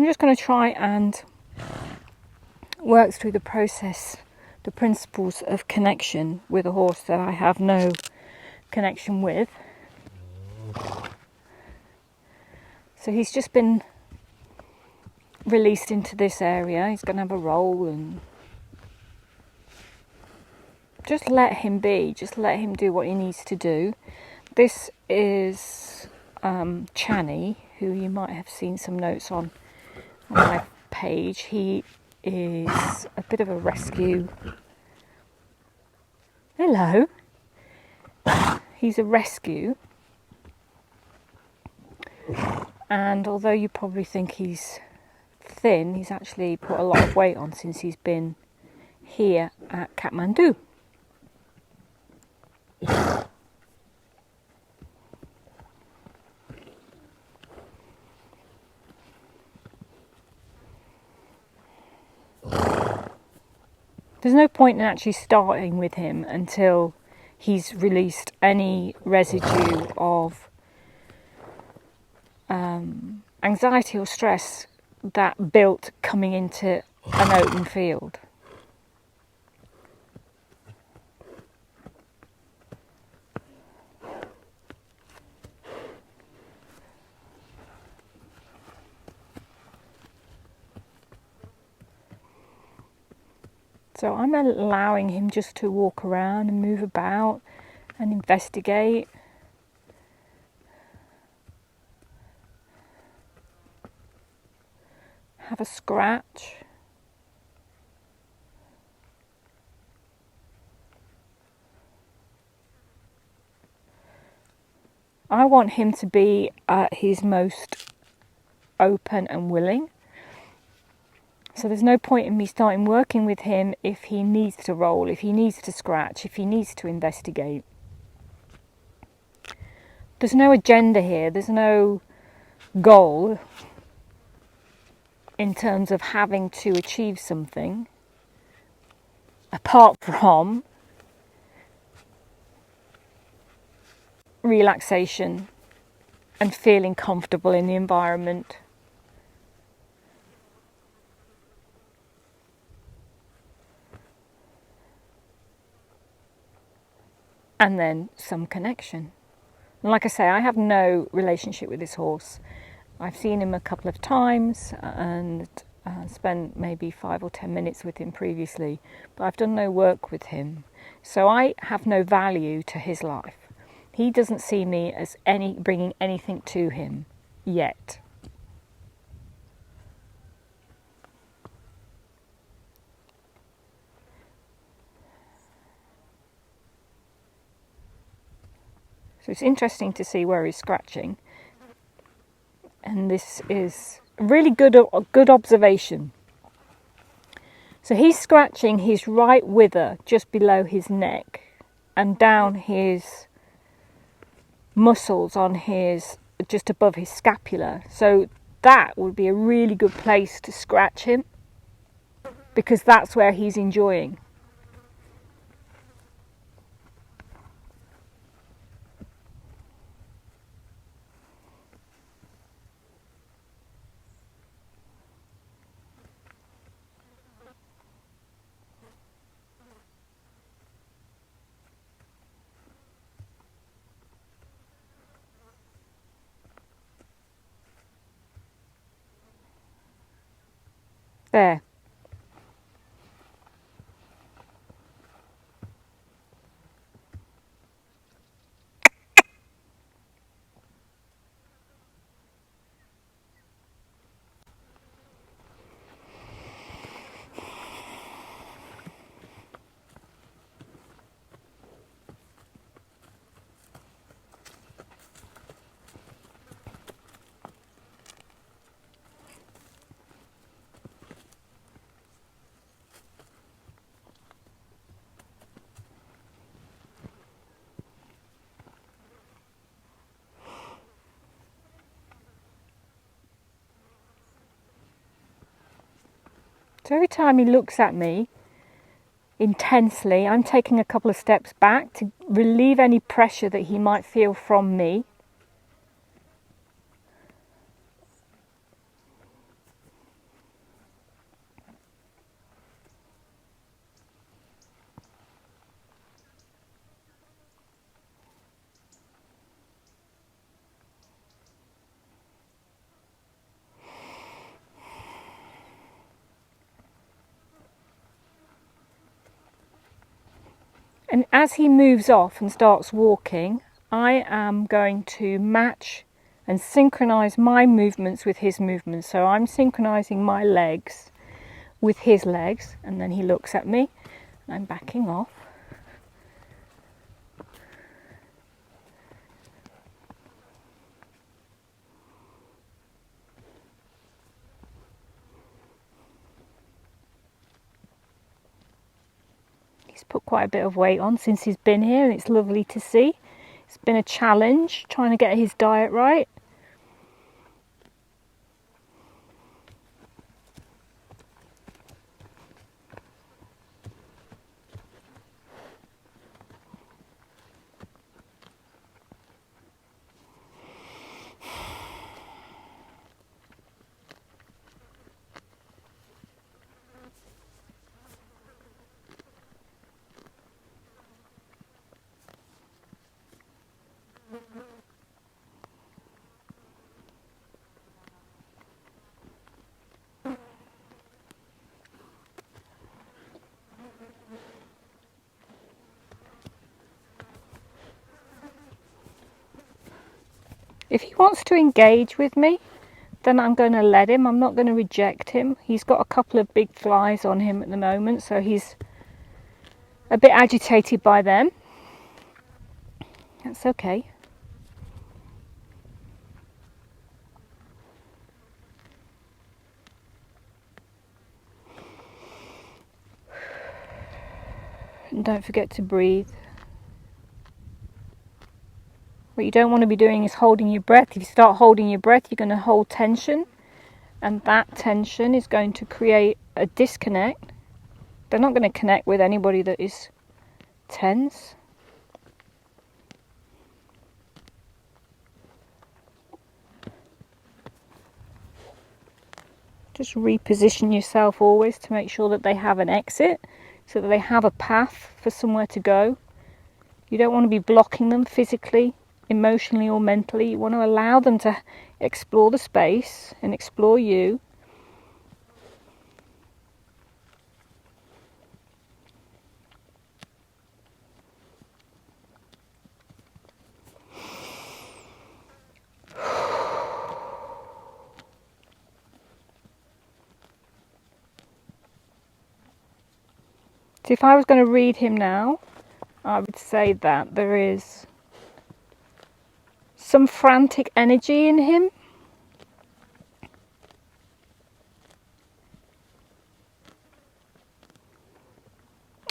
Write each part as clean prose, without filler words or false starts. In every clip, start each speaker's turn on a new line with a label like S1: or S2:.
S1: I'm just going to try and work through the process, the principles of connection with a horse that I have no connection with. So he's just been released into this area. He's going to have a roll, and just let him be. Just let him do what he needs to do. This is Channie, who you might have seen some notes on my page. He is a bit of a rescue. Hello. He's a rescue. And although you probably think he's thin, he's actually put a lot of weight on since he's been here at Kathmandu. There's no point in actually starting with him until he's released any residue of anxiety or stress that built coming into an open field. So I'm allowing him just to walk around and move about and investigate. Have a scratch. I want him to be at his most open and willing. So there's no point in me starting working with him if he needs to roll, if he needs to scratch, if he needs to investigate. There's no agenda here, there's no goal in terms of having to achieve something apart from relaxation and feeling comfortable in the environment. And then some connection. And like I say, I have no relationship with this horse. I've seen him a couple of times and spent maybe 5 or 10 minutes with him previously, but I've done no work with him. So I have no value to his life. He doesn't see me as bringing anything to him yet. So it's interesting to see where he's scratching. And this is a really good observation. So he's scratching his right wither just below his neck and down his muscles on his, just above his scapula. So that would be a really good place to scratch him, because that's where he's enjoying. There. So every time he looks at me intensely, I'm taking a couple of steps back to relieve any pressure that he might feel from me. And as he moves off and starts walking, I am going to match and synchronize my movements with his movements. So I'm synchronizing my legs with his legs, and then he looks at me. I'm backing off. He's put quite a bit of weight on since he's been here, and it's lovely to see. It's been a challenge trying to get his diet right. If he wants to engage with me, then I'm going to let him. I'm not going to reject him. He's got a couple of big flies on him at the moment, so he's a bit agitated by them. That's okay. And don't forget to breathe. What you don't want to be doing is holding your breath. If you start holding your breath, you're going to hold tension, and that tension is going to create a disconnect. They're not going to connect with anybody that is tense. Just reposition yourself always to make sure that they have an exit, so that they have a path for somewhere to go. You don't want to be blocking them physically, emotionally or mentally. You want to allow them to explore the space and explore you. So if I was going to read him now, I would say that there is some frantic energy in him.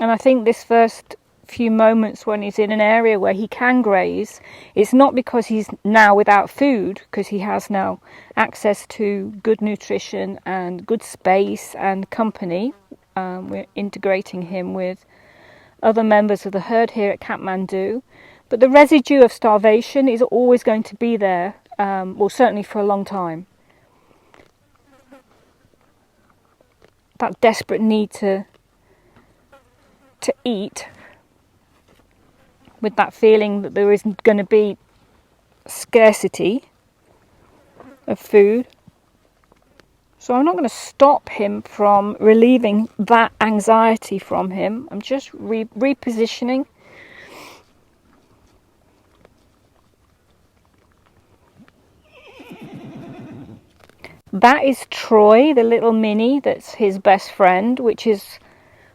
S1: And I think this first few moments when he's in an area where he can graze, it's not because he's now without food, because he has now access to good nutrition and good space and company. We're integrating him with other members of the herd here at Kathmandu. But the residue of starvation is always going to be there, well, certainly for a long time. That desperate need to eat, with that feeling that there isn't going to be scarcity of food. So I'm not going to stop him from relieving that anxiety from him. I'm just repositioning. That is Troy, the little mini that's his best friend, which is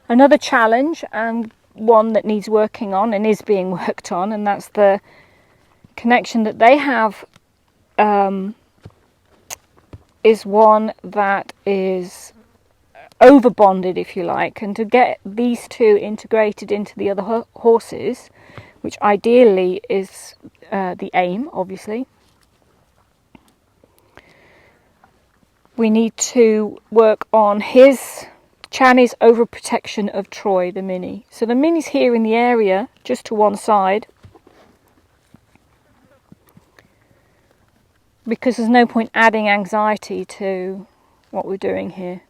S1: another challenge and one that needs working on and is being worked on, and that's the connection that they have is one that is over bonded, if you like, and to get these two integrated into the other horses, which ideally is the aim, obviously, we need to work on Channie's overprotection of Troy, the mini. So the mini's here in the area, just to one side, because there's no point adding anxiety to what we're doing here.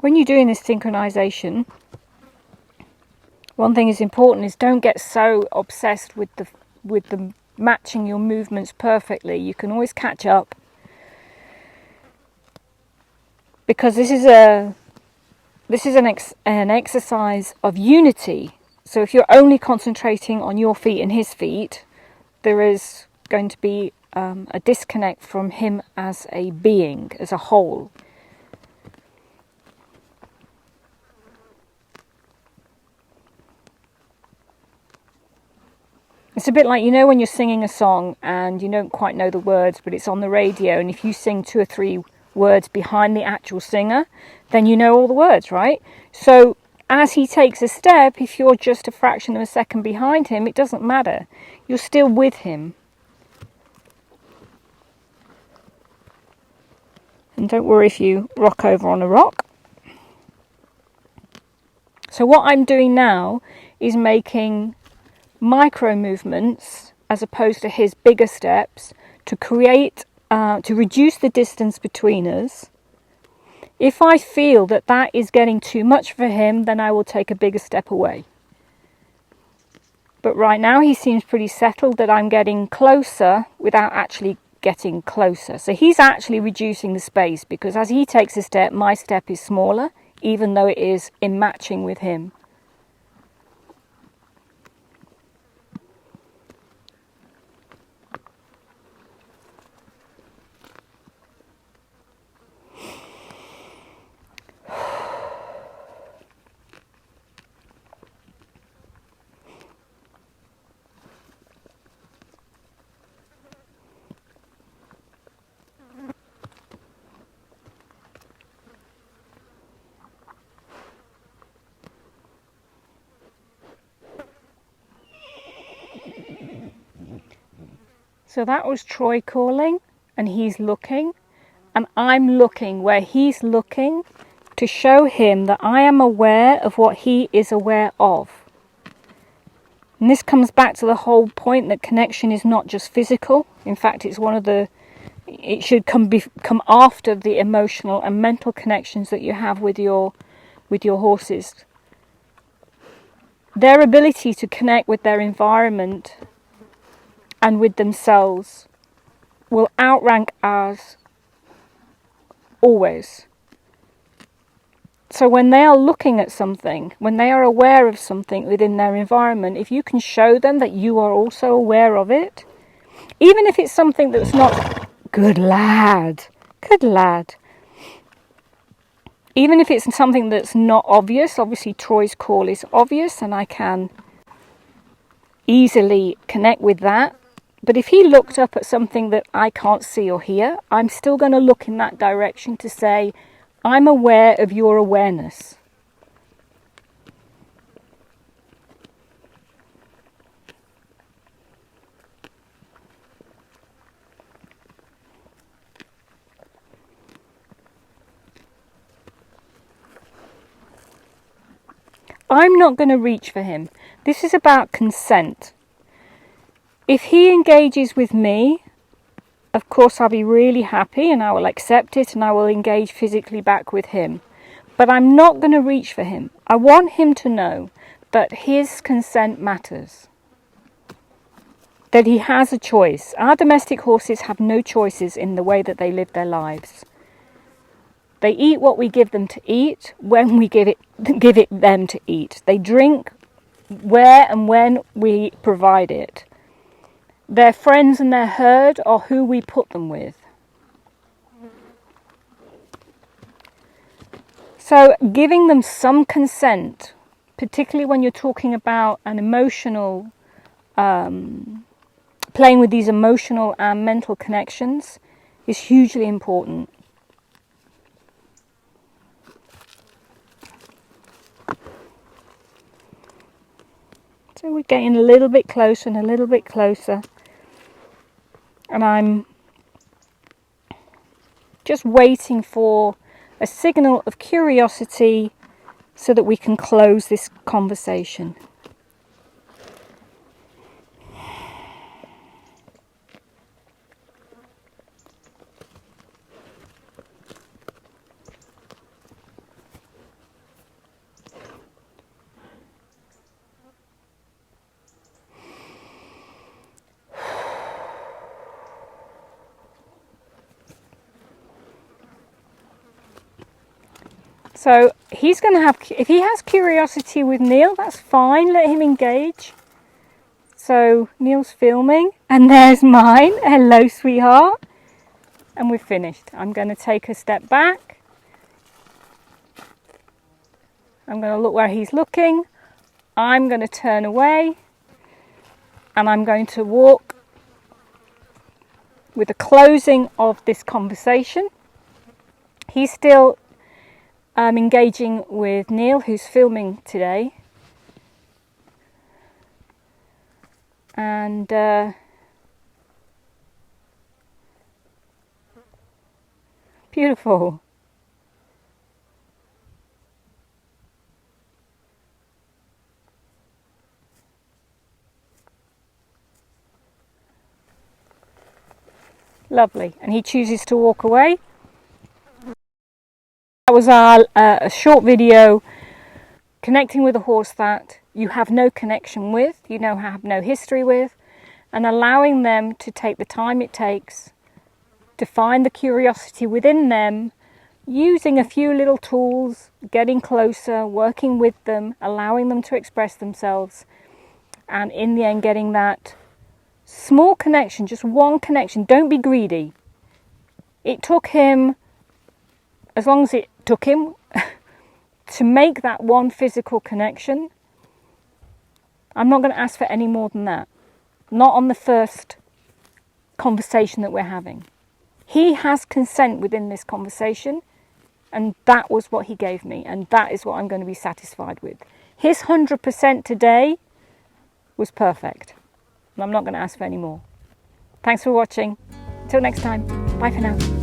S1: when you're doing this synchronization, one thing is important is don't get so obsessed with the matching your movements perfectly. You can always catch up, because this is an exercise of unity. So if you're only concentrating on your feet and his feet, there is going to be a disconnect from him as a being, as a whole. It's a bit like, when you're singing a song and you don't quite know the words, but it's on the radio, and if you sing 2 or 3 words behind the actual singer, then you know all the words, right? So as he takes a step, if you're just a fraction of a second behind him, it doesn't matter. You're still with him. And don't worry if you rock over on a rock. So what I'm doing now is making micro movements as opposed to his bigger steps to reduce the distance between us. If I feel that is getting too much for him, then I will take a bigger step away. But right now he seems pretty settled that I'm getting closer without actually getting closer. So he's actually reducing the space, because as he takes a step, my step is smaller, even though it is in matching with him. So that was Troy calling, and he's looking, and I'm looking where he's looking to show him that I am aware of what he is aware of. And this comes back to the whole point that connection is not just physical. In fact, it should come after the emotional and mental connections that you have with your horses. Their ability to connect with their environment and with themselves will outrank ours always. So when they are looking at something, when they are aware of something within their environment, if you can show them that you are also aware of it, even if it's something that's not, good lad, even if it's something that's not obvious, obviously Troy's call is obvious and I can easily connect with that. But if he looked up at something that I can't see or hear, I'm still going to look in that direction to say, I'm aware of your awareness. I'm not going to reach for him. This is about consent. If he engages with me, of course I'll be really happy and I will accept it and I will engage physically back with him. But I'm not going to reach for him. I want him to know that his consent matters. That he has a choice. Our domestic horses have no choices in the way that they live their lives. They eat what we give them to eat when we give it them to eat. They drink where and when we provide it. Their friends and their herd are who we put them with. So giving them some consent, particularly when you're talking about an emotional, playing with these emotional and mental connections, is hugely important. So we're getting a little bit closer and a little bit closer. And I'm just waiting for a signal of curiosity so that we can close this conversation. So he's going to have, if he has curiosity with Neil, that's fine, let him engage. So Neil's filming, and there's mine. Hello, sweetheart. And we've finished. I'm going to take a step back. I'm going to look where he's looking. I'm going to turn away, and I'm going to walk with the closing of this conversation. He's still engaging with Neil, who's filming today. And beautiful. Lovely. And he chooses to walk away. That was our a short video connecting with a horse that you have no connection with, you know, have no history with, and allowing them to take the time it takes to find the curiosity within them, using a few little tools, getting closer, working with them, allowing them to express themselves, and in the end getting that small connection, just one connection. Don't be greedy. It took him, as long as it took him, to make that one physical connection. I'm not going to ask for any more than that. Not on the first conversation that we're having. He has consent within this conversation, and that was what he gave me, and that is what I'm going to be satisfied with. His 100% today was perfect, and I'm not going to ask for any more. Thanks for watching. Until next time, bye for now.